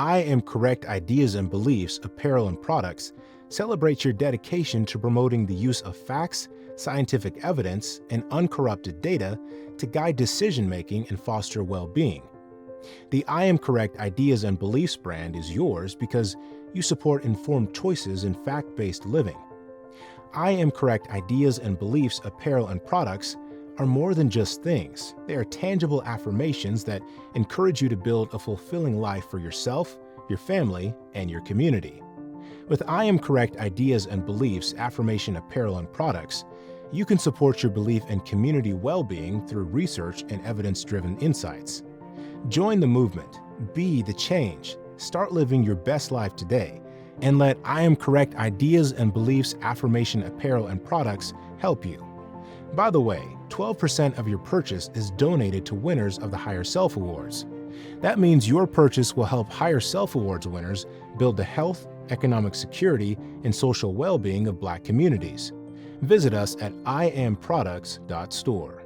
I Am Correct Ideas and Beliefs Apparel and Products celebrates your dedication to promoting the use of facts, scientific evidence, and uncorrupted data to guide decision-making and foster well-being. The I Am Correct Ideas and Beliefs brand is yours because you support informed choices in fact-based living. I Am Correct Ideas and Beliefs Apparel and Products are more than just things. They are tangible affirmations that encourage you to build a fulfilling life for yourself, your family, and your community. With I Am Correct Ideas and Beliefs Affirmation Apparel and Products, you can support your belief in community well-being through research and evidence-driven insights. Join the movement, be the change, start living your best life today, and let I Am Correct Ideas and Beliefs Affirmation Apparel and Products help you. By the way, 12% of your purchase is donated to winners of the Higher Self Awards. That means your purchase will help Higher Self Awards winners build the health, economic security, and social well-being of Black communities. Visit us at IAmProduct.Store.